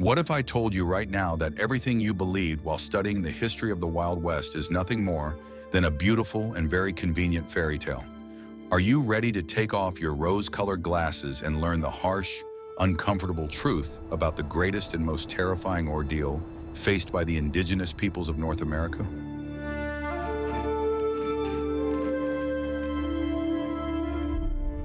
What if I told you right now that everything you believed while studying the history of the Wild West is nothing more than a beautiful and very convenient fairy tale? Are you ready to take off your rose-colored glasses and learn the harsh, uncomfortable truth about the greatest and most terrifying ordeal faced by the indigenous peoples of North America?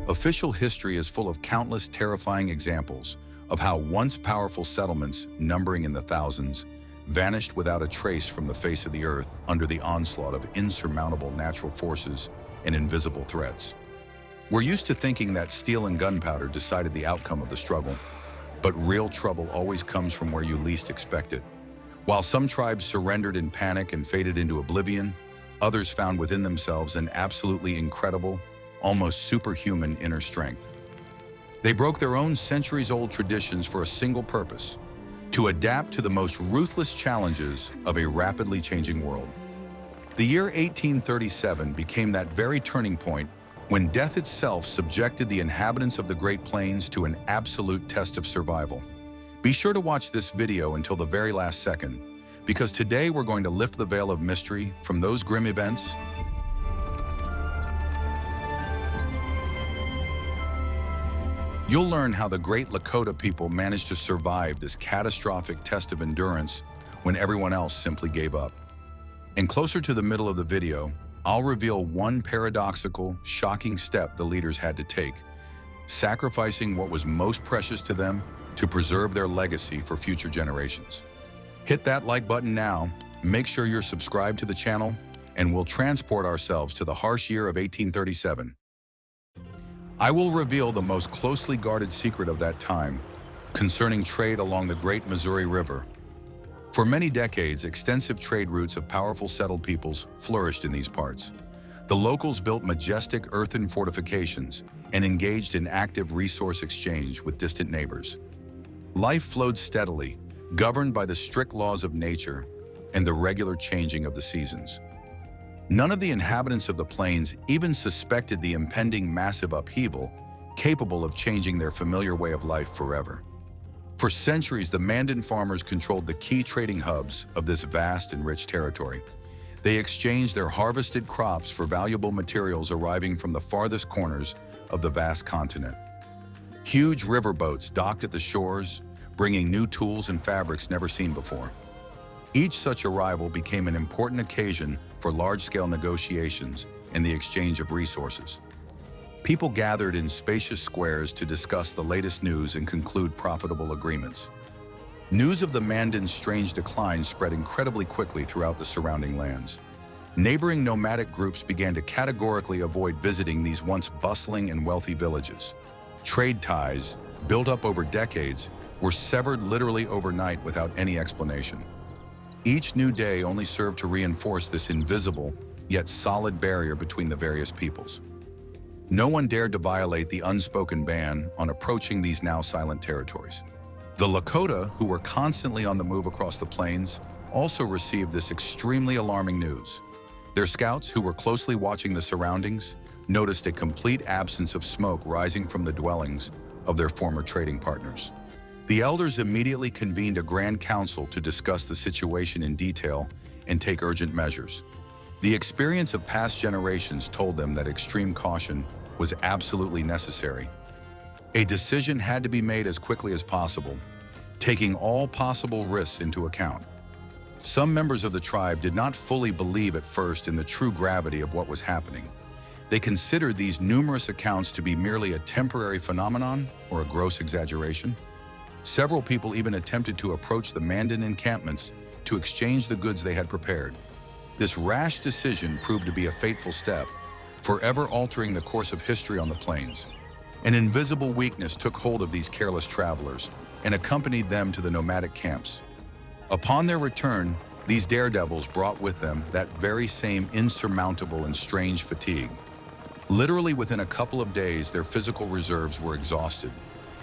Official history is full of countless terrifying examples of how once powerful settlements, numbering in the thousands, vanished without a trace from the face of the earth under the onslaught of insurmountable natural forces and invisible threats. We're used to thinking that steel and gunpowder decided the outcome of the struggle, but real trouble always comes from where you least expect it. While some tribes surrendered in panic and faded into oblivion, others found within themselves an absolutely incredible, almost superhuman inner strength. They broke their own centuries-old traditions for a single purpose: to adapt to the most ruthless challenges of a rapidly changing world. The year 1837 became that very turning point when death itself subjected the inhabitants of the Great Plains to an absolute test of survival. Be sure to watch this video until the very last second, because today we're going to lift the veil of mystery from those grim events. You'll learn how the great Lakota people managed to survive this catastrophic test of endurance when everyone else simply gave up. And closer to the middle of the video, I'll reveal one paradoxical, shocking step the leaders had to take, sacrificing what was most precious to them to preserve their legacy for future generations. Hit that like button now, make sure you're subscribed to the channel, and we'll transport ourselves to the harsh year of 1837. I will reveal the most closely guarded secret of that time concerning trade along the Great Missouri River. For many decades, extensive trade routes of powerful settled peoples flourished in these parts. The locals built majestic earthen fortifications and engaged in active resource exchange with distant neighbors. Life flowed steadily, governed by the strict laws of nature and the regular changing of the seasons. None of the inhabitants of the plains even suspected the impending massive upheaval capable of changing their familiar way of life forever. For centuries, the Mandan farmers controlled the key trading hubs of this vast and rich territory. They exchanged their harvested crops for valuable materials arriving from the farthest corners of the vast continent. Huge riverboats docked at the shores, bringing new tools and fabrics never seen before. Each such arrival became an important occasion for large-scale negotiations and the exchange of resources. People gathered in spacious squares to discuss the latest news and conclude profitable agreements. News of the Mandan's strange decline spread incredibly quickly throughout the surrounding lands. Neighboring nomadic groups began to categorically avoid visiting these once bustling and wealthy villages. Trade ties, built up over decades, were severed literally overnight without any explanation. Each new day only served to reinforce this invisible, yet solid barrier between the various peoples. No one dared to violate the unspoken ban on approaching these now silent territories. The Lakota, who were constantly on the move across the plains, also received this extremely alarming news. Their scouts, who were closely watching the surroundings, noticed a complete absence of smoke rising from the dwellings of their former trading partners. The elders immediately convened a grand council to discuss the situation in detail and take urgent measures. The experience of past generations told them that extreme caution was absolutely necessary. A decision had to be made as quickly as possible, taking all possible risks into account. Some members of the tribe did not fully believe at first in the true gravity of what was happening. They considered these numerous accounts to be merely a temporary phenomenon or a gross exaggeration. Several people even attempted to approach the Mandan encampments to exchange the goods they had prepared. This rash decision proved to be a fateful step, forever altering the course of history on the plains. An invisible weakness took hold of these careless travelers and accompanied them to the nomadic camps. Upon their return, these daredevils brought with them that very same insurmountable and strange fatigue. Literally within a couple of days, their physical reserves were exhausted,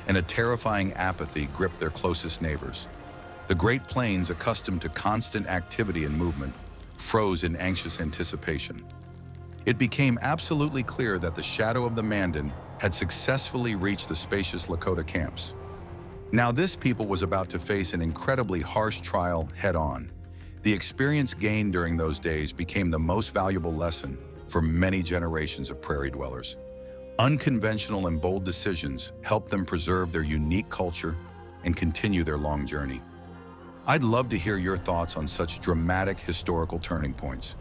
and a terrifying apathy gripped their closest neighbors. The Great Plains, accustomed to constant activity and movement, froze in anxious anticipation. It became absolutely clear that the shadow of the Mandan had successfully reached the spacious Lakota camps. Now this people was about to face an incredibly harsh trial head-on. The experience gained during those days became the most valuable lesson for many generations of prairie dwellers. Unconventional and bold decisions helped them preserve their unique culture and continue their long journey. I'd love to hear your thoughts on such dramatic historical turning points.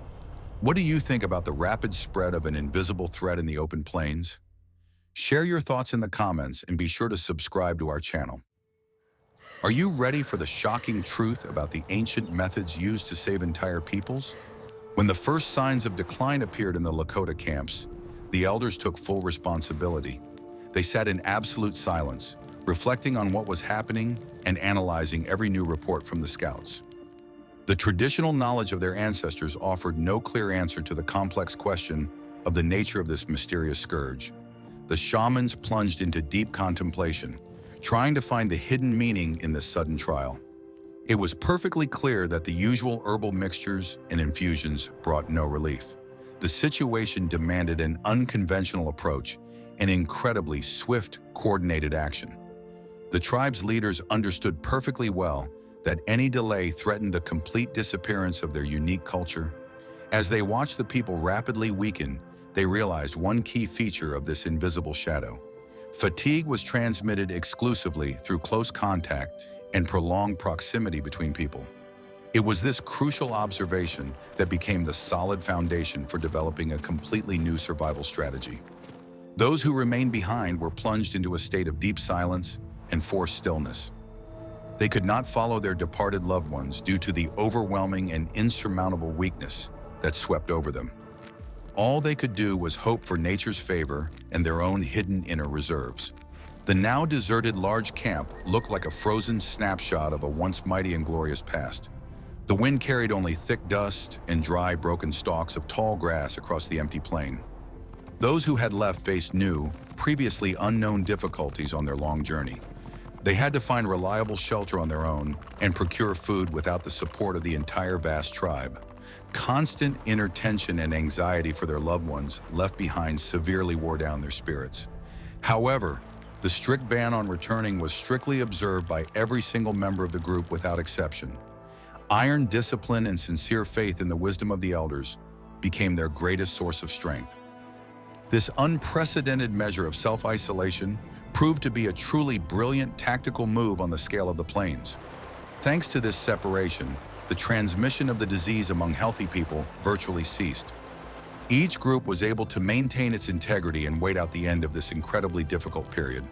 What do you think about the rapid spread of an invisible threat in the open plains? Share your thoughts in the comments and be sure to subscribe to our channel. Are you ready for the shocking truth about the ancient methods used to save entire peoples? When the first signs of decline appeared in the Lakota camps, the elders took full responsibility. They sat in absolute silence, reflecting on what was happening and analyzing every new report from the scouts. The traditional knowledge of their ancestors offered no clear answer to the complex question of the nature of this mysterious scourge. The shamans plunged into deep contemplation, trying to find the hidden meaning in this sudden trial. It was perfectly clear that the usual herbal mixtures and infusions brought no relief. The situation demanded an unconventional approach and incredibly swift, coordinated action. The tribe's leaders understood perfectly well that any delay threatened the complete disappearance of their unique culture. As they watched the people rapidly weaken, they realized one key feature of this invisible shadow. Fatigue was transmitted exclusively through close contact and prolonged proximity between people. It was this crucial observation that became the solid foundation for developing a completely new survival strategy. Those who remained behind were plunged into a state of deep silence and forced stillness. They could not follow their departed loved ones due to the overwhelming and insurmountable weakness that swept over them. All they could do was hope for nature's favor and their own hidden inner reserves. The now deserted large camp looked like a frozen snapshot of a once mighty and glorious past. The wind carried only thick dust and dry, broken stalks of tall grass across the empty plain. Those who had left faced new, previously unknown difficulties on their long journey. They had to find reliable shelter on their own and procure food without the support of the entire vast tribe. Constant inner tension and anxiety for their loved ones left behind severely wore down their spirits. However, the strict ban on returning was strictly observed by every single member of the group without exception. Iron discipline and sincere faith in the wisdom of the elders became their greatest source of strength. This unprecedented measure of self-isolation proved to be a truly brilliant tactical move on the scale of the plains. Thanks to this separation, the transmission of the disease among healthy people virtually ceased. Each group was able to maintain its integrity and wait out the end of this incredibly difficult period.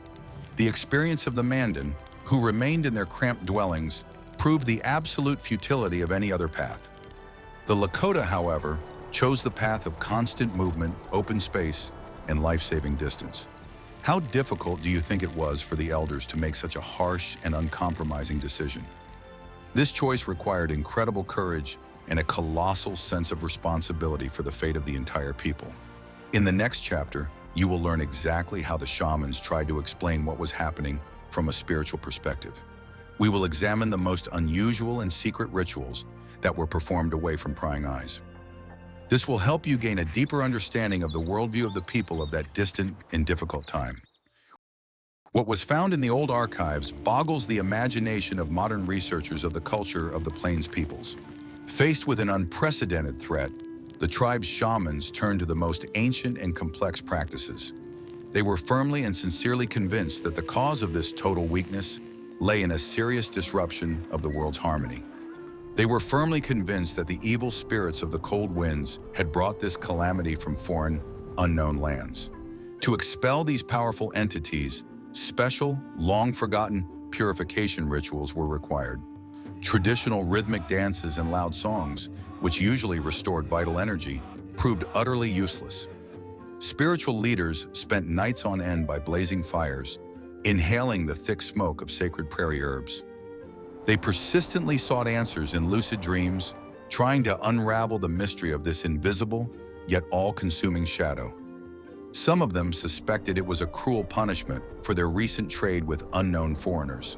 The experience of the Mandan, who remained in their cramped dwellings, proved the absolute futility of any other path. The Lakota, however, chose the path of constant movement, open space, and life-saving distance. How difficult do you think it was for the elders to make such a harsh and uncompromising decision? This choice required incredible courage and a colossal sense of responsibility for the fate of the entire people. In the next chapter, you will learn exactly how the shamans tried to explain what was happening from a spiritual perspective. We will examine the most unusual and secret rituals that were performed away from prying eyes. This will help you gain a deeper understanding of the worldview of the people of that distant and difficult time. What was found in the old archives boggles the imagination of modern researchers of the culture of the Plains peoples. Faced with an unprecedented threat, the tribe's shamans turned to the most ancient and complex practices. They were firmly and sincerely convinced that the cause of this total weakness lay in a serious disruption of the world's harmony. They were firmly convinced that the evil spirits of the cold winds had brought this calamity from foreign, unknown lands. To expel these powerful entities, special, long-forgotten purification rituals were required. Traditional rhythmic dances and loud songs, which usually restored vital energy, proved utterly useless. Spiritual leaders spent nights on end by blazing fires, inhaling the thick smoke of sacred prairie herbs. They persistently sought answers in lucid dreams, trying to unravel the mystery of this invisible, yet all-consuming shadow. Some of them suspected it was a cruel punishment for their recent trade with unknown foreigners.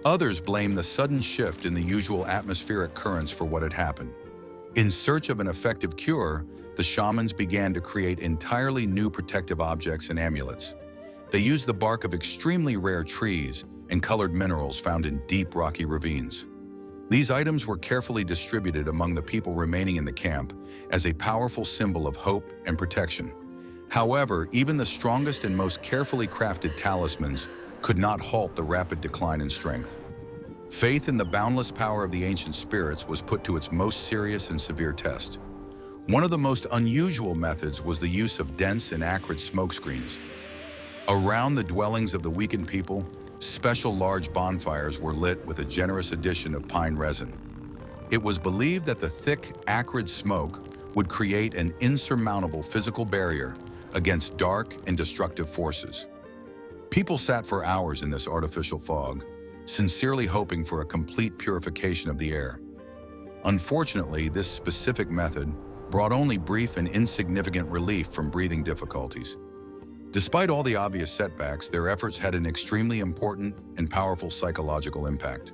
Others blamed the sudden shift in the usual atmospheric currents for what had happened. In search of an effective cure, the shamans began to create entirely new protective objects and amulets. They used the bark of extremely rare trees and colored minerals found in deep rocky ravines. These items were carefully distributed among the people remaining in the camp as a powerful symbol of hope and protection. However, even the strongest and most carefully crafted talismans could not halt the rapid decline in strength. Faith in the boundless power of the ancient spirits was put to its most serious and severe test. One of the most unusual methods was the use of dense and acrid smokescreens. Around the dwellings of the weakened people, special large bonfires were lit with a generous addition of pine resin. It was believed that the thick, acrid smoke would create an insurmountable physical barrier against dark and destructive forces. People sat for hours in this artificial fog, sincerely hoping for a complete purification of the air. Unfortunately, this specific method brought only brief and insignificant relief from breathing difficulties. Despite all the obvious setbacks, their efforts had an extremely important and powerful psychological impact.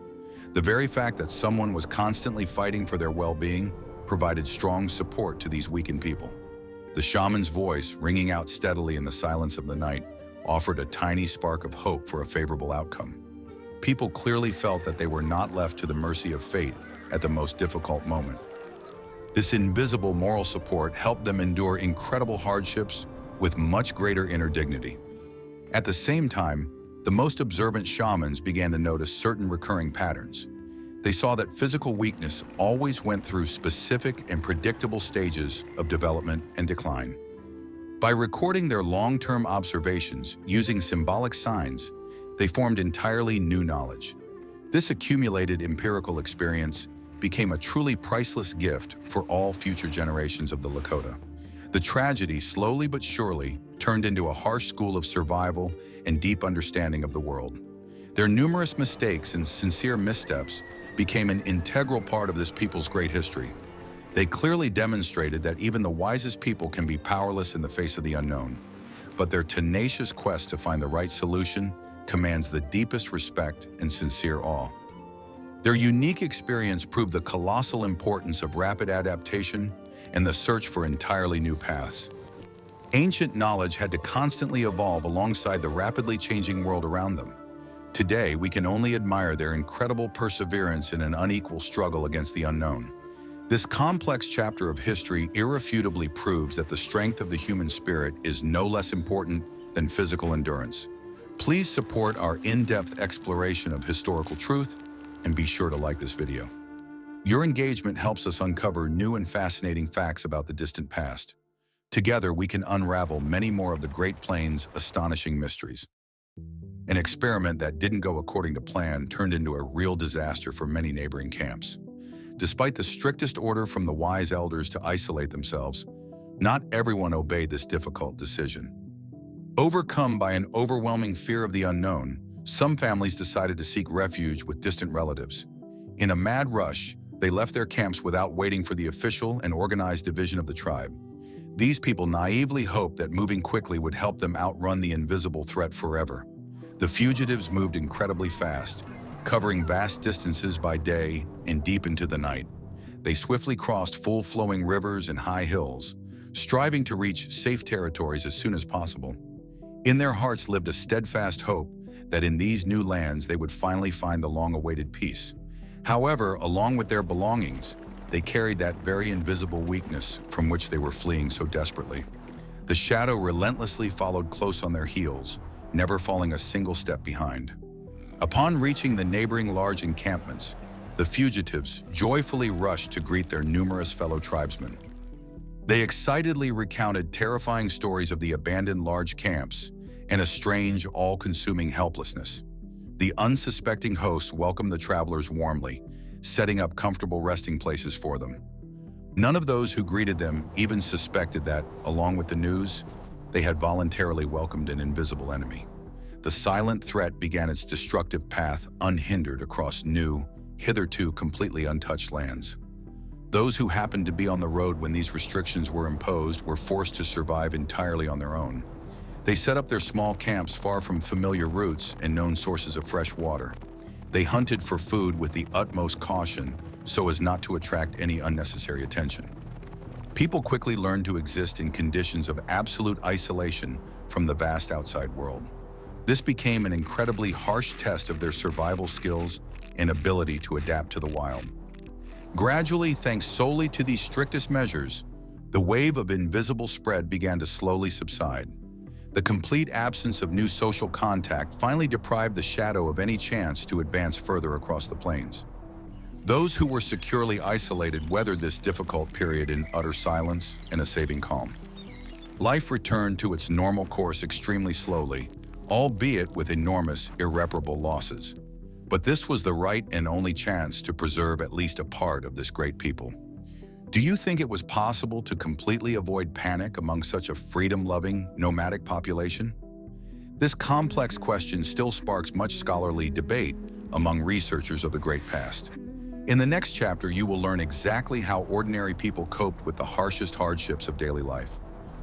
The very fact that someone was constantly fighting for their well-being provided strong support to these weakened people. The shaman's voice, ringing out steadily in the silence of the night, offered a tiny spark of hope for a favorable outcome. People clearly felt that they were not left to the mercy of fate at the most difficult moment. This invisible moral support helped them endure incredible hardships with much greater inner dignity. At the same time, the most observant shamans began to notice certain recurring patterns. They saw that physical weakness always went through specific and predictable stages of development and decline. By recording their long-term observations using symbolic signs, they formed entirely new knowledge. This accumulated empirical experience became a truly priceless gift for all future generations of the Lakota. The tragedy, slowly but surely, turned into a harsh school of survival and deep understanding of the world. Their numerous mistakes and sincere missteps became an integral part of this people's great history. They clearly demonstrated that even the wisest people can be powerless in the face of the unknown, but their tenacious quest to find the right solution commands the deepest respect and sincere awe. Their unique experience proved the colossal importance of rapid adaptation and the search for entirely new paths. Ancient knowledge had to constantly evolve alongside the rapidly changing world around them. Today, we can only admire their incredible perseverance in an unequal struggle against the unknown. This complex chapter of history irrefutably proves that the strength of the human spirit is no less important than physical endurance. Please support our in-depth exploration of historical truth and be sure to like this video. Your engagement helps us uncover new and fascinating facts about the distant past. Together, we can unravel many more of the Great Plains' astonishing mysteries. An experiment that didn't go according to plan turned into a real disaster for many neighboring camps. Despite the strictest order from the wise elders to isolate themselves, not everyone obeyed this difficult decision. Overcome by an overwhelming fear of the unknown, some families decided to seek refuge with distant relatives. In a mad rush, they left their camps without waiting for the official and organized division of the tribe. These people naively hoped that moving quickly would help them outrun the invisible threat forever. The fugitives moved incredibly fast, covering vast distances by day and deep into the night. They swiftly crossed full-flowing rivers and high hills, striving to reach safe territories as soon as possible. In their hearts lived a steadfast hope that in these new lands they would finally find the long-awaited peace. However, along with their belongings, they carried that very invisible weakness from which they were fleeing so desperately. The shadow relentlessly followed close on their heels, never falling a single step behind. Upon reaching the neighboring large encampments, the fugitives joyfully rushed to greet their numerous fellow tribesmen. They excitedly recounted terrifying stories of the abandoned large camps and a strange, all-consuming helplessness. The unsuspecting hosts welcomed the travelers warmly, setting up comfortable resting places for them. None of those who greeted them even suspected that, along with the news, they had voluntarily welcomed an invisible enemy. The silent threat began its destructive path unhindered across new, hitherto completely untouched lands. Those who happened to be on the road when these restrictions were imposed were forced to survive entirely on their own. They set up their small camps far from familiar routes and known sources of fresh water. They hunted for food with the utmost caution so as not to attract any unnecessary attention. People quickly learned to exist in conditions of absolute isolation from the vast outside world. This became an incredibly harsh test of their survival skills and ability to adapt to the wild. Gradually, thanks solely to these strictest measures, the wave of invisible spread began to slowly subside. The complete absence of new social contact finally deprived the shadow of any chance to advance further across the plains. Those who were securely isolated weathered this difficult period in utter silence and a saving calm. Life returned to its normal course extremely slowly, albeit with enormous, irreparable losses. But this was the right and only chance to preserve at least a part of this great people. Do you think it was possible to completely avoid panic among such a freedom-loving, nomadic population? This complex question still sparks much scholarly debate among researchers of the great past. In the next chapter, you will learn exactly how ordinary people coped with the harshest hardships of daily life.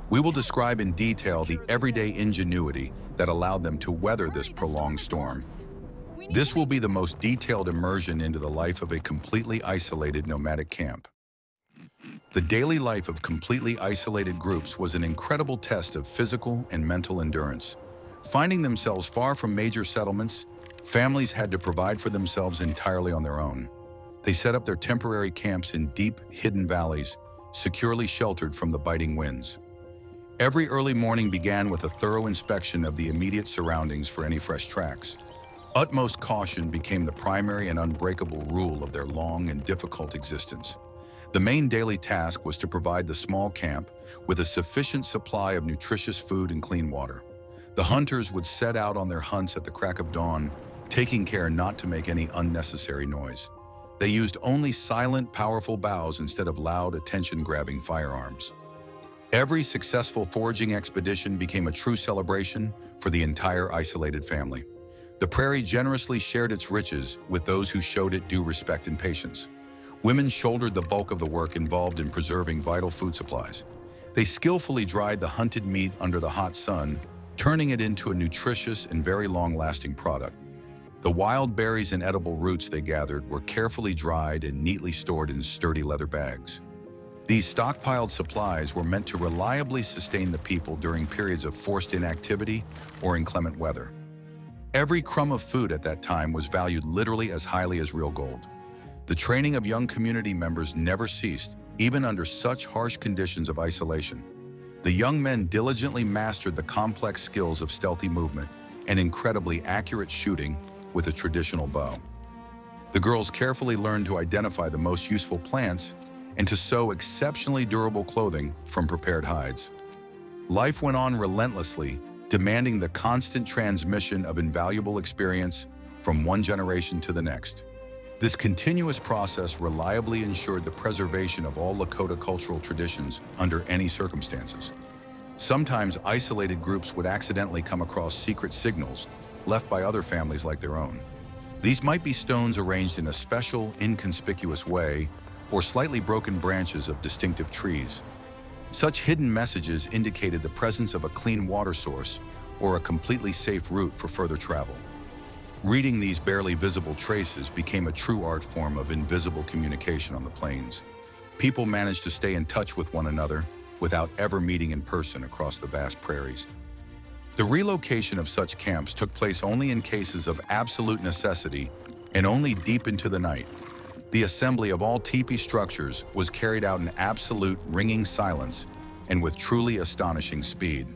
We will describe in detail the everyday ingenuity that allowed them to weather this prolonged storm. This will be the most detailed immersion into the life of a completely isolated nomadic camp. The daily life of completely isolated groups was an incredible test of physical and mental endurance. Finding themselves far from major settlements, families had to provide for themselves entirely on their own. They set up their temporary camps in deep, hidden valleys, securely sheltered from the biting winds. Every early morning began with a thorough inspection of the immediate surroundings for any fresh tracks. Utmost caution became the primary and unbreakable rule of their long and difficult existence. The main daily task was to provide the small camp with a sufficient supply of nutritious food and clean water. The hunters would set out on their hunts at the crack of dawn, taking care not to make any unnecessary noise. They used only silent, powerful bows instead of loud, attention-grabbing firearms. Every successful foraging expedition became a true celebration for the entire isolated family. The prairie generously shared its riches with those who showed it due respect and patience. Women shouldered the bulk of the work involved in preserving vital food supplies. They skillfully dried the hunted meat under the hot sun, turning it into a nutritious and very long-lasting product. The wild berries and edible roots they gathered were carefully dried and neatly stored in sturdy leather bags. These stockpiled supplies were meant to reliably sustain the people during periods of forced inactivity or inclement weather. Every crumb of food at that time was valued literally as highly as real gold. The training of young community members never ceased, even under such harsh conditions of isolation. The young men diligently mastered the complex skills of stealthy movement and incredibly accurate shooting with a traditional bow. The girls carefully learned to identify the most useful plants and to sew exceptionally durable clothing from prepared hides. Life went on relentlessly, demanding the constant transmission of invaluable experience from one generation to the next. This continuous process reliably ensured the preservation of all Lakota cultural traditions under any circumstances. Sometimes isolated groups would accidentally come across secret signals left by other families like their own. These might be stones arranged in a special, inconspicuous way, or slightly broken branches of distinctive trees. Such hidden messages indicated the presence of a clean water source or a completely safe route for further travel. Reading these barely visible traces became a true art form of invisible communication on the plains. People managed to stay in touch with one another without ever meeting in person across the vast prairies. The relocation of such camps took place only in cases of absolute necessity and only deep into the night. The assembly of all teepee structures was carried out in absolute ringing silence and with truly astonishing speed.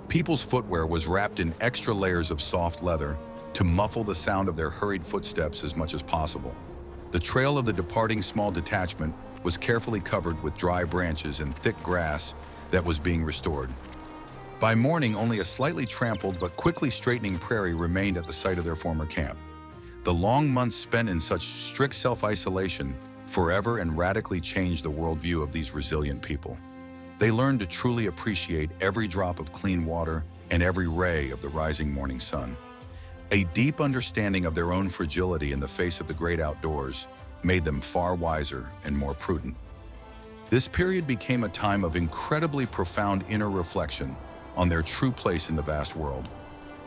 People's footwear was wrapped in extra layers of soft leather to muffle the sound of their hurried footsteps as much as possible. The trail of the departing small detachment was carefully covered with dry branches and thick grass that was being restored. By morning, only a slightly trampled but quickly straightening prairie remained at the site of their former camp. The long months spent in such strict self-isolation forever and radically changed the worldview of these resilient people. They learned to truly appreciate every drop of clean water and every ray of the rising morning sun. A deep understanding of their own fragility in the face of the great outdoors made them far wiser and more prudent. This period became a time of incredibly profound inner reflection on their true place in the vast world.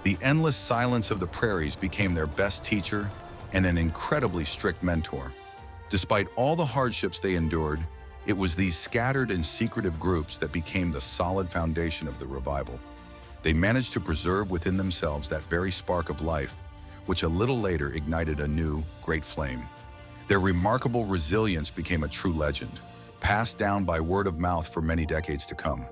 The endless silence of the prairies became their best teacher and an incredibly strict mentor. Despite all the hardships they endured, it was these scattered and secretive groups that became the solid foundation of the revival. they managed to preserve within themselves that very spark of life, which a little later ignited a new, great flame. Their remarkable resilience became a true legend, passed down by word of mouth for many decades to come.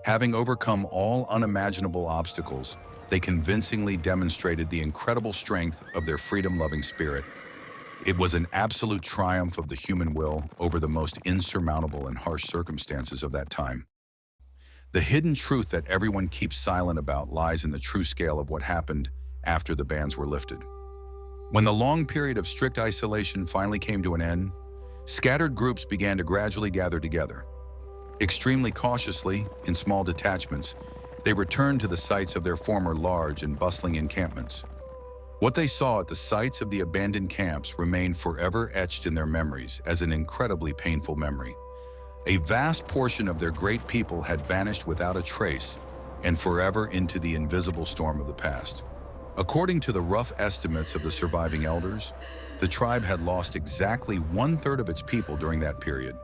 Having overcome all unimaginable obstacles, they convincingly demonstrated the incredible strength of their freedom-loving spirit. It was an absolute triumph of the human will over the most insurmountable and harsh circumstances of that time. The hidden truth that everyone keeps silent about lies in the true scale of what happened after the bans were lifted. When the long period of strict isolation finally came to an end, scattered groups began to gradually gather together. Extremely cautiously, in small detachments, they returned to the sites of their former large and bustling encampments. What they saw at the sites of the abandoned camps remained forever etched in their memories as an incredibly painful memory. A vast portion of their great people had vanished without a trace and forever into the invisible storm of the past. According to the rough estimates of the surviving elders, the tribe had lost exactly 1/3 of its people during that period.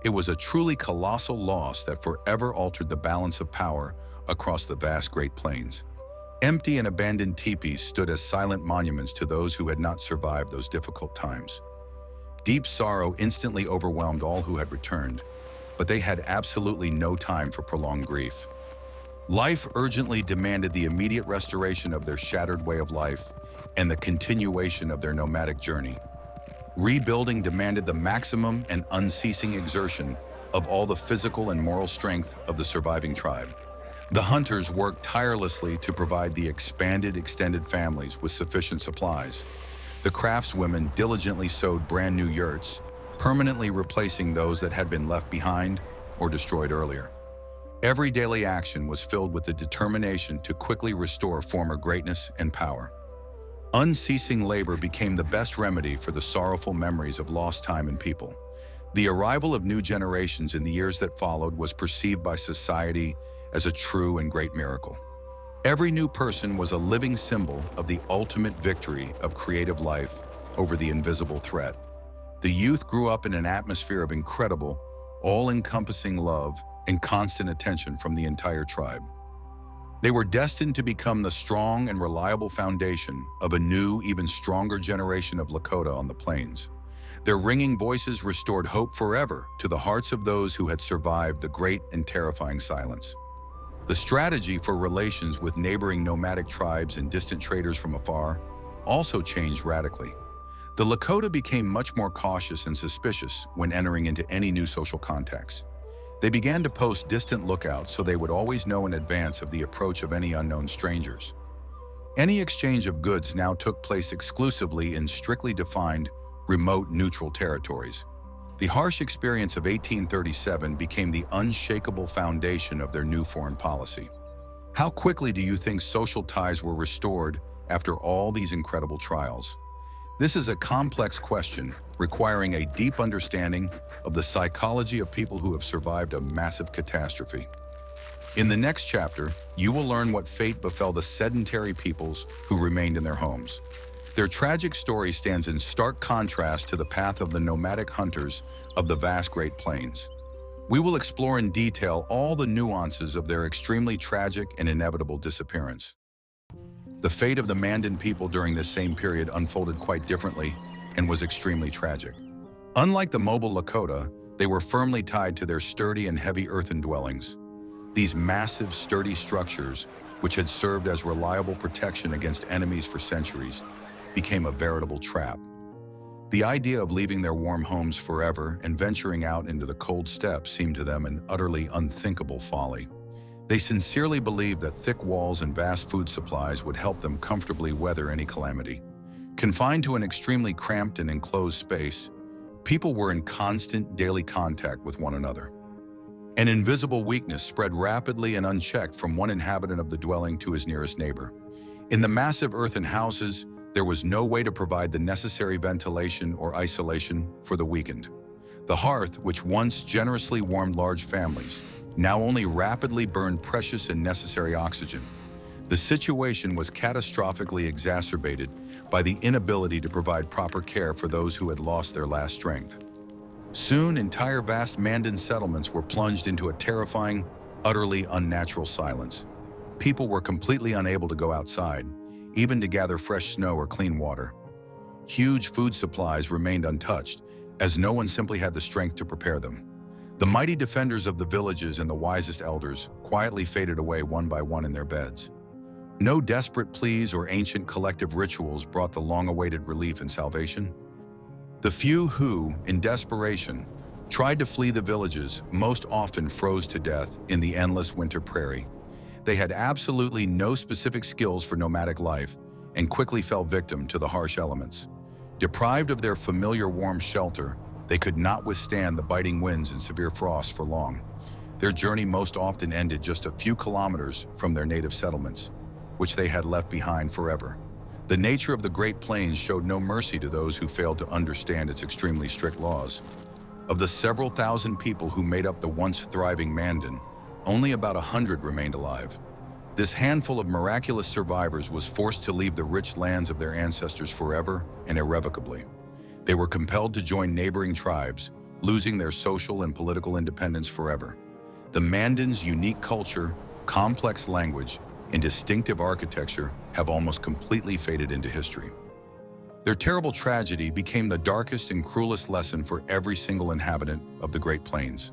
It was a truly colossal loss that forever altered the balance of power across the vast Great Plains. Empty and abandoned teepees stood as silent monuments to those who had not survived those difficult times. Deep sorrow instantly overwhelmed all who had returned, but they had absolutely no time for prolonged grief. Life urgently demanded the immediate restoration of their shattered way of life and the continuation of their nomadic journey. Rebuilding demanded the maximum and unceasing exertion of all the physical and moral strength of the surviving tribe. The hunters worked tirelessly to provide the extended families with sufficient supplies. The craftswomen diligently sewed brand new yurts, permanently replacing those that had been left behind or destroyed earlier. Every daily action was filled with the determination to quickly restore former greatness and power. Unceasing labor became the best remedy for the sorrowful memories of lost time and people. The arrival of new generations in the years that followed was perceived by society as a true and great miracle. Every new person was a living symbol of the ultimate victory of creative life over the invisible threat. The youth grew up in an atmosphere of incredible, all-encompassing love and constant attention from the entire tribe. They were destined to become the strong and reliable foundation of a new, even stronger generation of Lakota on the plains. Their ringing voices restored hope forever to the hearts of those who had survived the great and terrifying silence. The strategy for relations with neighboring nomadic tribes and distant traders from afar also changed radically. The Lakota became much more cautious and suspicious when entering into any new social contacts. They began to post distant lookouts so they would always know in advance of the approach of any unknown strangers. Any exchange of goods now took place exclusively in strictly defined, remote neutral territories. The harsh experience of 1837 became the unshakable foundation of their new foreign policy. How quickly do you think social ties were restored after all these incredible trials? This is a complex question requiring a deep understanding of the psychology of people who have survived a massive catastrophe. In the next chapter, you will learn what fate befell the sedentary peoples who remained in their homes. Their tragic story stands in stark contrast to the path of the nomadic hunters of the vast Great Plains. We will explore in detail all the nuances of their extremely tragic and inevitable disappearance. The fate of the Mandan people during this same period unfolded quite differently and was extremely tragic. Unlike the mobile Lakota, they were firmly tied to their sturdy and heavy earthen dwellings. These massive, sturdy structures, which had served as reliable protection against enemies for centuries, became a veritable trap. The idea of leaving their warm homes forever and venturing out into the cold steppes seemed to them an utterly unthinkable folly. They sincerely believed that thick walls and vast food supplies would help them comfortably weather any calamity. Confined to an extremely cramped and enclosed space, people were in constant daily contact with one another. An invisible weakness spread rapidly and unchecked from one inhabitant of the dwelling to his nearest neighbor. In the massive earthen houses, there was no way to provide the necessary ventilation or isolation for the weakened. The hearth, which once generously warmed large families, now only rapidly burned precious and necessary oxygen. The situation was catastrophically exacerbated by the inability to provide proper care for those who had lost their last strength. Soon, entire vast Mandan settlements were plunged into a terrifying, utterly unnatural silence. people were completely unable to go outside, even to gather fresh snow or clean water. Huge food supplies remained untouched, as no one simply had the strength to prepare them. The mighty defenders of the villages and the wisest elders quietly faded away one by one in their beds. No desperate pleas or ancient collective rituals brought the long-awaited relief and salvation. The few who, in desperation, tried to flee the villages most often froze to death in the endless winter prairie. They had absolutely no specific skills for nomadic life and quickly fell victim to the harsh elements. Deprived of their familiar warm shelter, they could not withstand the biting winds and severe frost for long. Their journey most often ended just a few kilometers from their native settlements, which they had left behind forever. The nature of the Great Plains showed no mercy to those who failed to understand its extremely strict laws. Of the several thousand people who made up the once thriving Mandan, only about 100 remained alive. This handful of miraculous survivors was forced to leave the rich lands of their ancestors forever and irrevocably. They were compelled to join neighboring tribes, losing their social and political independence forever. The Mandan's unique culture, complex language, and distinctive architecture have almost completely faded into history. Their terrible tragedy became the darkest and cruelest lesson for every single inhabitant of the Great Plains.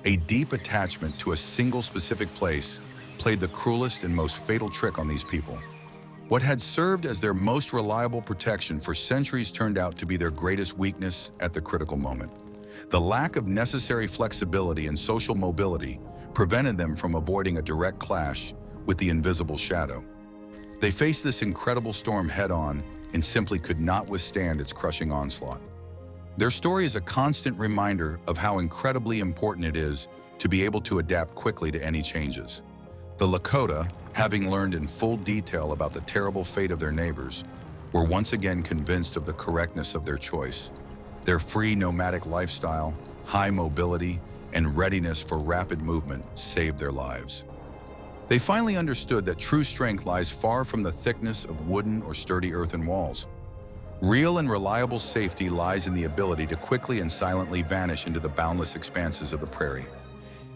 A deep attachment to a single specific place played the cruelest and most fatal trick on these people. What had served as their most reliable protection for centuries turned out to be their greatest weakness at the critical moment. The lack of necessary flexibility and social mobility prevented them from avoiding a direct clash with the invisible shadow. They faced this incredible storm head-on and simply could not withstand its crushing onslaught. Their story is a constant reminder of how incredibly important it is to be able to adapt quickly to any changes. The Lakota, having learned in full detail about the terrible fate of their neighbors, were once again convinced of the correctness of their choice. Their free nomadic lifestyle, high mobility, and readiness for rapid movement saved their lives. They finally understood that true strength lies far from the thickness of wooden or sturdy earthen walls. Real and reliable safety lies in the ability to quickly and silently vanish into the boundless expanses of the prairie.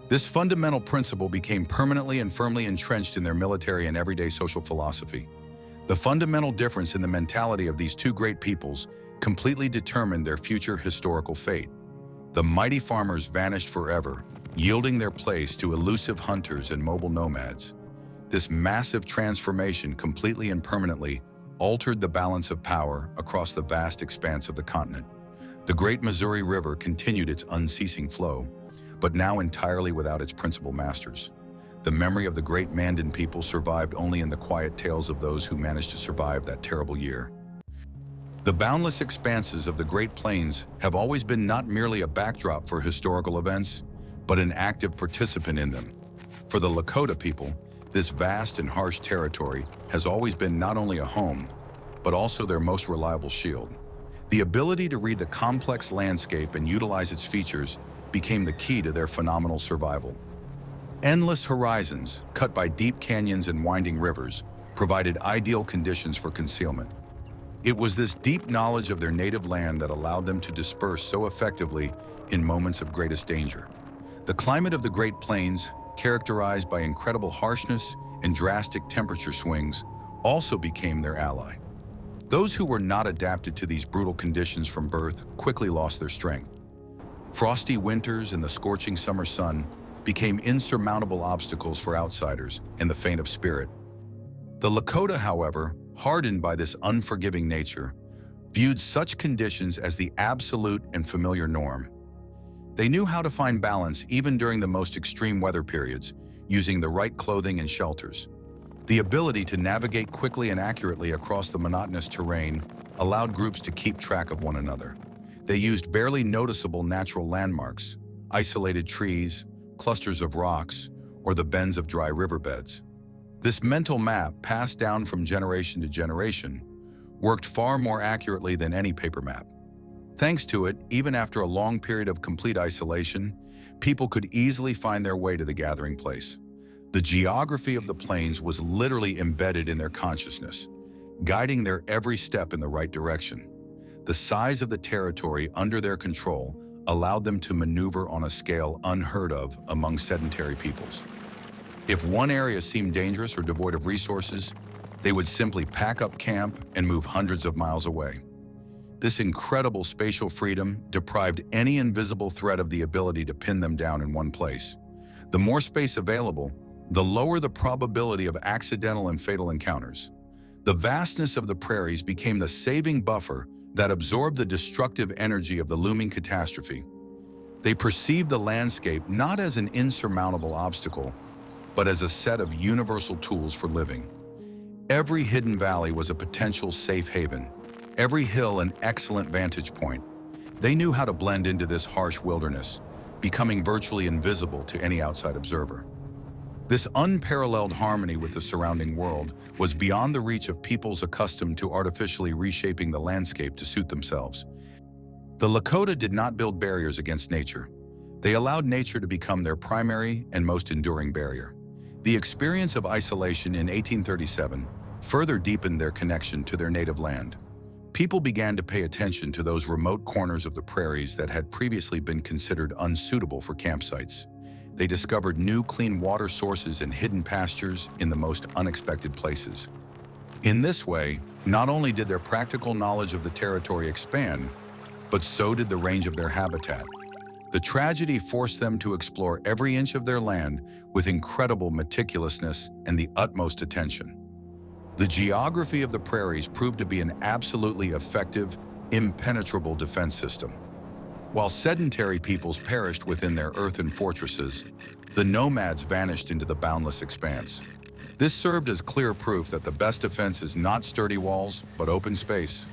This fundamental principle became permanently and firmly entrenched in their military and everyday social philosophy. The fundamental difference in the mentality of these two great peoples completely determined their future historical fate. The mighty farmers vanished forever, yielding their place to elusive hunters and mobile nomads. This massive transformation completely and permanently altered the balance of power across the vast expanse of the continent. The great Missouri River continued its unceasing flow, but now entirely without its principal masters. The memory of the great Mandan people survived only in the quiet tales of those who managed to survive that terrible year. The boundless expanses of the Great Plains have always been not merely a backdrop for historical events, but an active participant in them. For the Lakota people, this vast and harsh territory has always been not only a home, but also their most reliable shield. The ability to read the complex landscape and utilize its features became the key to their phenomenal survival. Endless horizons, cut by deep canyons and winding rivers, provided ideal conditions for concealment. It was this deep knowledge of their native land that allowed them to disperse so effectively in moments of greatest danger. The climate of the Great Plains, characterized by incredible harshness and drastic temperature swings, also became their ally. Those who were not adapted to these brutal conditions from birth quickly lost their strength. Frosty winters and the scorching summer sun became insurmountable obstacles for outsiders and the faint of spirit. The Lakota, however, hardened by this unforgiving nature, viewed such conditions as the absolute and familiar norm. They knew how to find balance even during the most extreme weather periods, using the right clothing and shelters. The ability to navigate quickly and accurately across the monotonous terrain allowed groups to keep track of one another. They used barely noticeable natural landmarks, isolated trees, clusters of rocks, or the bends of dry riverbeds. This mental map, passed down from generation to generation, worked far more accurately than any paper map. Thanks to it, even after a long period of complete isolation, people could easily find their way to the gathering place. The geography of the plains was literally embedded in their consciousness, guiding their every step in the right direction. The size of the territory under their control allowed them to maneuver on a scale unheard of among sedentary peoples. If one area seemed dangerous or devoid of resources, they would simply pack up camp and move hundreds of miles away. This incredible spatial freedom deprived any invisible threat of the ability to pin them down in one place. The more space available, the lower the probability of accidental and fatal encounters. The vastness of the prairies became the saving buffer that absorbed the destructive energy of the looming catastrophe. They perceived the landscape not as an insurmountable obstacle, but as a set of universal tools for living. Every hidden valley was a potential safe haven, every hill an excellent vantage point. They knew how to blend into this harsh wilderness, becoming virtually invisible to any outside observer. This unparalleled harmony with the surrounding world was beyond the reach of peoples accustomed to artificially reshaping the landscape to suit themselves. The Lakota did not build barriers against nature. They allowed nature to become their primary and most enduring barrier. The experience of isolation in 1837 further deepened their connection to their native land. People began to pay attention to those remote corners of the prairies that had previously been considered unsuitable for campsites. They discovered new clean water sources and hidden pastures in the most unexpected places. In this way, not only did their practical knowledge of the territory expand, but so did the range of their habitat. The tragedy forced them to explore every inch of their land with incredible meticulousness and the utmost attention. The geography of the prairies proved to be an absolutely effective, impenetrable defense system. While sedentary peoples perished within their earthen fortresses, the nomads vanished into the boundless expanse. This served as clear proof that the best defense is not sturdy walls, but open space.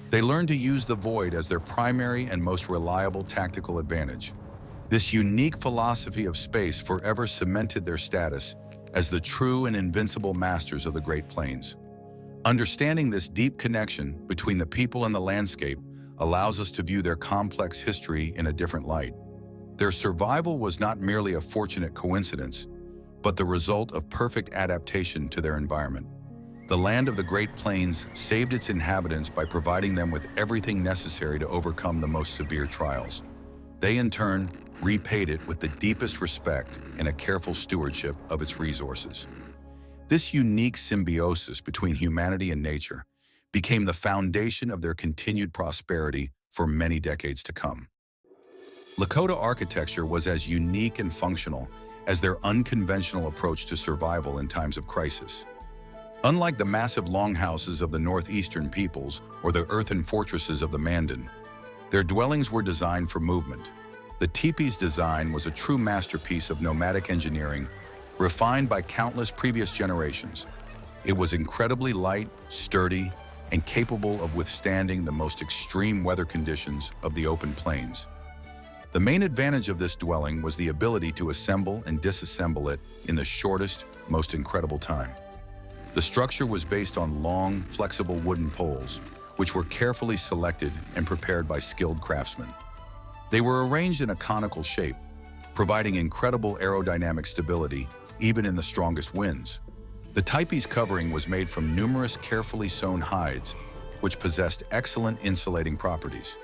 They learned to use the void as their primary and most reliable tactical advantage. This unique philosophy of space forever cemented their status as the true and invincible masters of the Great Plains. Understanding this deep connection between the people and the landscape allows us to view their complex history in a different light. Their survival was not merely a fortunate coincidence, but the result of perfect adaptation to their environment. The land of the Great Plains saved its inhabitants by providing them with everything necessary to overcome the most severe trials. They, in turn, repaid it with the deepest respect and a careful stewardship of its resources. This unique symbiosis between humanity and nature became the foundation of their continued prosperity for many decades to come. Lakota architecture was as unique and functional as their unconventional approach to survival in times of crisis. Unlike the massive longhouses of the northeastern peoples or the earthen fortresses of the Mandan, their dwellings were designed for movement. The teepee's design was a true masterpiece of nomadic engineering, refined by countless previous generations. It was incredibly light, sturdy, and capable of withstanding the most extreme weather conditions of the open plains. The main advantage of this dwelling was the ability to assemble and disassemble it in the shortest, most incredible time. The structure was based on long, flexible wooden poles, which were carefully selected and prepared by skilled craftsmen. They were arranged in a conical shape, providing incredible aerodynamic stability even in the strongest winds. The teepee's covering was made from numerous carefully sewn hides, which possessed excellent insulating properties.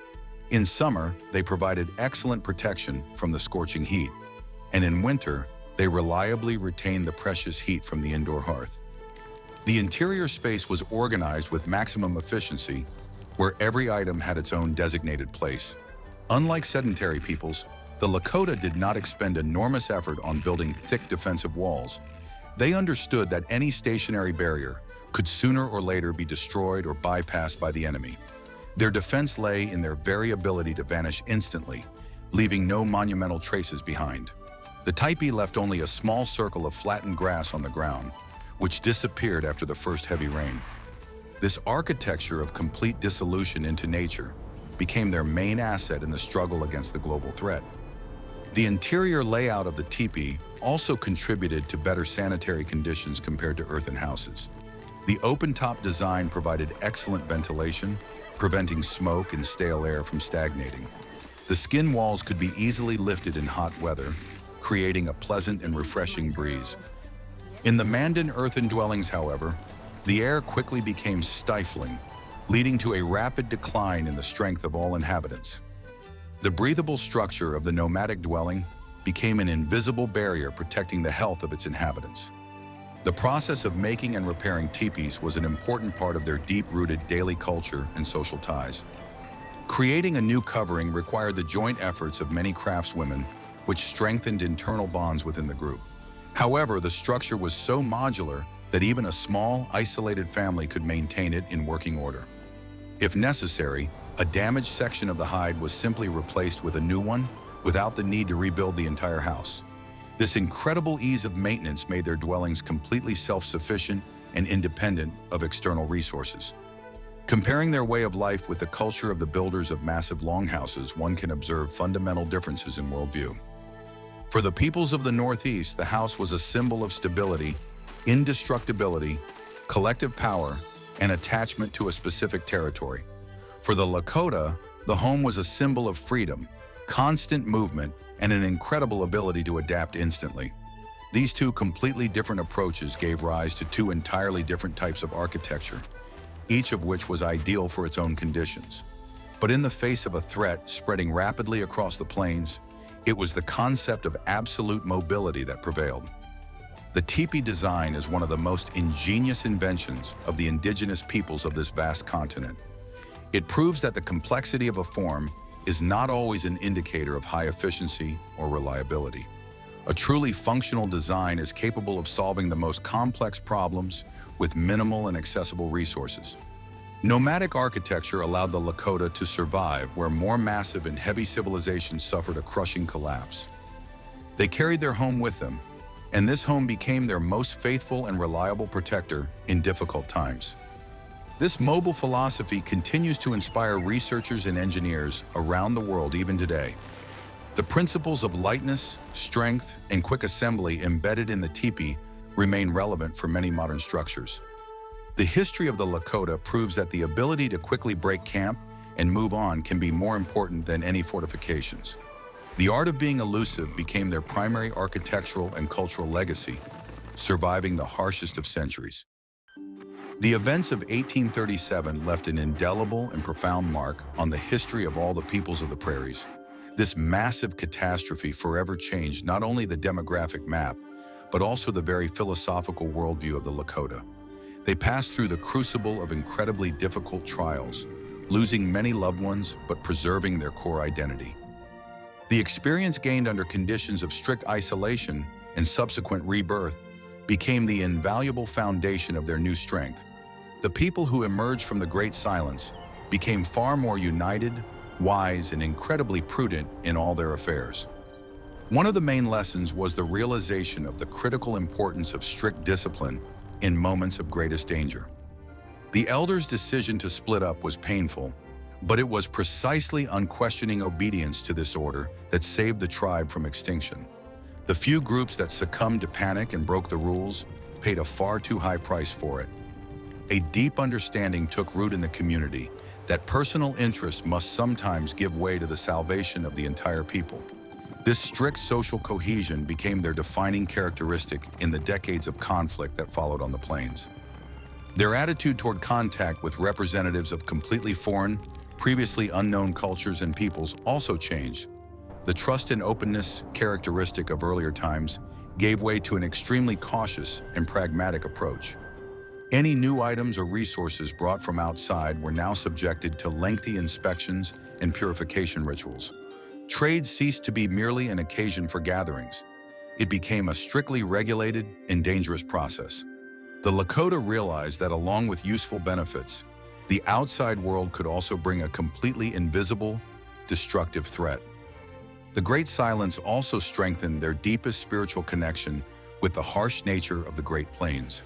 In summer, they provided excellent protection from the scorching heat, and in winter, they reliably retained the precious heat from the indoor hearth. The interior space was organized with maximum efficiency, where every item had its own designated place. Unlike sedentary peoples, the Lakota did not expend enormous effort on building thick defensive walls. They understood that any stationary barrier could sooner or later be destroyed or bypassed by the enemy. Their defense lay in their very ability to vanish instantly, leaving no monumental traces behind. The teepee left only a small circle of flattened grass on the ground, which disappeared after the first heavy rain. This architecture of complete dissolution into nature became their main asset in the struggle against the global threat. The interior layout of the teepee also contributed to better sanitary conditions compared to earthen houses. The open-top design provided excellent ventilation, preventing smoke and stale air from stagnating. The skin walls could be easily lifted in hot weather, creating a pleasant and refreshing breeze. In the Mandan earthen dwellings, however, the air quickly became stifling, leading to a rapid decline in the strength of all inhabitants. The breathable structure of the nomadic dwelling became an invisible barrier protecting the health of its inhabitants. The process of making and repairing teepees was an important part of their deep-rooted daily culture and social ties. Creating a new covering required the joint efforts of many craftswomen, which strengthened internal bonds within the group. However, the structure was so modular that even a small, isolated family could maintain it in working order. If necessary, a damaged section of the hide was simply replaced with a new one without the need to rebuild the entire house. This incredible ease of maintenance made their dwellings completely self-sufficient and independent of external resources. Comparing their way of life with the culture of the builders of massive longhouses, one can observe fundamental differences in worldview. For the peoples of the Northeast, the house was a symbol of stability, indestructibility, collective power, and attachment to a specific territory. For the Lakota, the home was a symbol of freedom, constant movement, and an incredible ability to adapt instantly. These two completely different approaches gave rise to two entirely different types of architecture, each of which was ideal for its own conditions. But in the face of a threat spreading rapidly across the plains, it was the concept of absolute mobility that prevailed. The teepee design is one of the most ingenious inventions of the indigenous peoples of this vast continent. It proves that the complexity of a form is not always an indicator of high efficiency or reliability. A truly functional design is capable of solving the most complex problems with minimal and accessible resources. Nomadic architecture allowed the Lakota to survive where more massive and heavy civilizations suffered a crushing collapse. They carried their home with them, and this home became their most faithful and reliable protector in difficult times. This mobile philosophy continues to inspire researchers and engineers around the world even today. The principles of lightness, strength, and quick assembly embedded in the teepee remain relevant for many modern structures. The history of the Lakota proves that the ability to quickly break camp and move on can be more important than any fortifications. The art of being elusive became their primary architectural and cultural legacy, surviving the harshest of centuries. The events of 1837 left an indelible and profound mark on the history of all the peoples of the prairies. This massive catastrophe forever changed not only the demographic map, but also the very philosophical worldview of the Lakota. They passed through the crucible of incredibly difficult trials, losing many loved ones but preserving their core identity. The experience gained under conditions of strict isolation and subsequent rebirth became the invaluable foundation of their new strength. The people who emerged from the Great Silence became far more united, wise, and incredibly prudent in all their affairs. One of the main lessons was the realization of the critical importance of strict discipline in moments of greatest danger. The elders' decision to split up was painful, but it was precisely unquestioning obedience to this order that saved the tribe from extinction. The few groups that succumbed to panic and broke the rules paid a far too high price for it. A deep understanding took root in the community that personal interest must sometimes give way to the salvation of the entire people. This strict social cohesion became their defining characteristic in the decades of conflict that followed on the plains. Their attitude toward contact with representatives of completely foreign, previously unknown cultures and peoples also changed. The trust and openness characteristic of earlier times gave way to an extremely cautious and pragmatic approach. Any new items or resources brought from outside were now subjected to lengthy inspections and purification rituals. Trade ceased to be merely an occasion for gatherings. It became a strictly regulated and dangerous process. The Lakota realized that along with useful benefits, the outside world could also bring a completely invisible, destructive threat. The Great Silence also strengthened their deepest spiritual connection with the harsh nature of the Great Plains.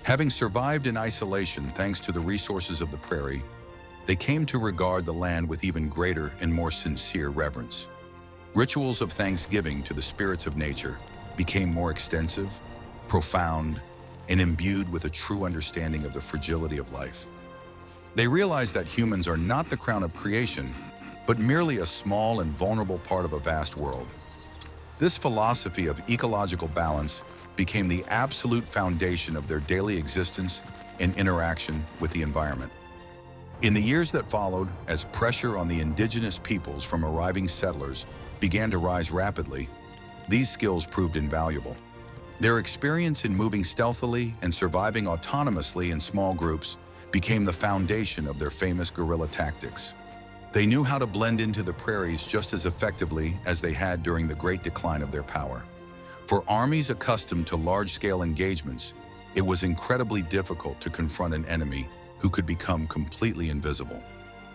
Having survived in isolation thanks to the resources of the prairie, they came to regard the land with even greater and more sincere reverence. Rituals of thanksgiving to the spirits of nature became more extensive, profound, and imbued with a true understanding of the fragility of life. They realized that humans are not the crown of creation, but merely a small and vulnerable part of a vast world. This philosophy of ecological balance became the absolute foundation of their daily existence and interaction with the environment. In the years that followed, as pressure on the indigenous peoples from arriving settlers began to rise rapidly, These skills proved invaluable. Their experience in moving stealthily and surviving autonomously in small groups became the foundation of their famous guerrilla tactics. They knew how to blend into the prairies just as effectively as they had during the great decline of their power. For armies accustomed to large-scale engagements, it was incredibly difficult to confront an enemy who could become completely invisible.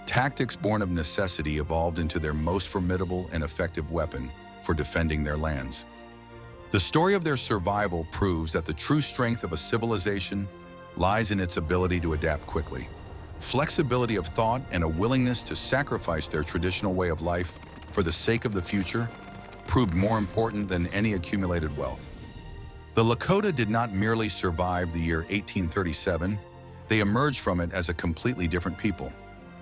Tactics born of necessity evolved into their most formidable and effective weapon for defending their lands. The story of their survival proves that the true strength of a civilization lies in its ability to adapt quickly. Flexibility of thought and a willingness to sacrifice their traditional way of life for the sake of the future proved more important than any accumulated wealth. The Lakota did not merely survive the year 1837, they emerged from it as a completely different people.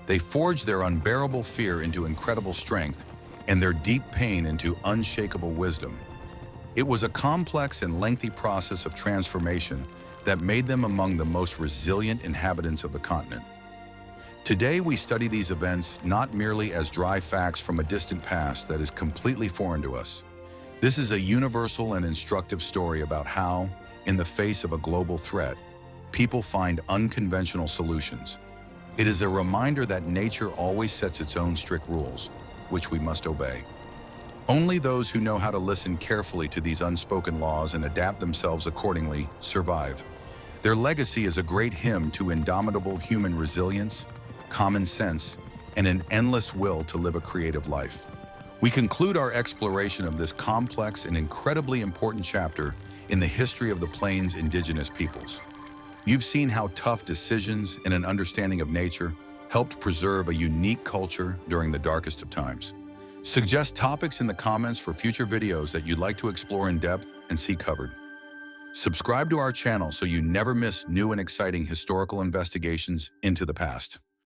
They forged their unbearable fear into incredible strength and their deep pain into unshakable wisdom. It was a complex and lengthy process of transformation that made them among the most resilient inhabitants of the continent. Today, we study these events not merely as dry facts from a distant past that is completely foreign to us. This is a universal and instructive story about how, in the face of a global threat, people find unconventional solutions. It is a reminder that nature always sets its own strict rules, which we must obey. Only those who know how to listen carefully to these unspoken laws and adapt themselves accordingly survive. Their legacy is a great hymn to indomitable human resilience, common sense, and an endless will to live a creative life. We conclude our exploration of this complex and incredibly important chapter in the history of the Plains' indigenous peoples. You've seen how tough decisions and an understanding of nature helped preserve a unique culture during the darkest of times. Suggest topics in the comments for future videos that you'd like to explore in depth and see covered. Subscribe to our channel so you never miss new and exciting historical investigations into the past.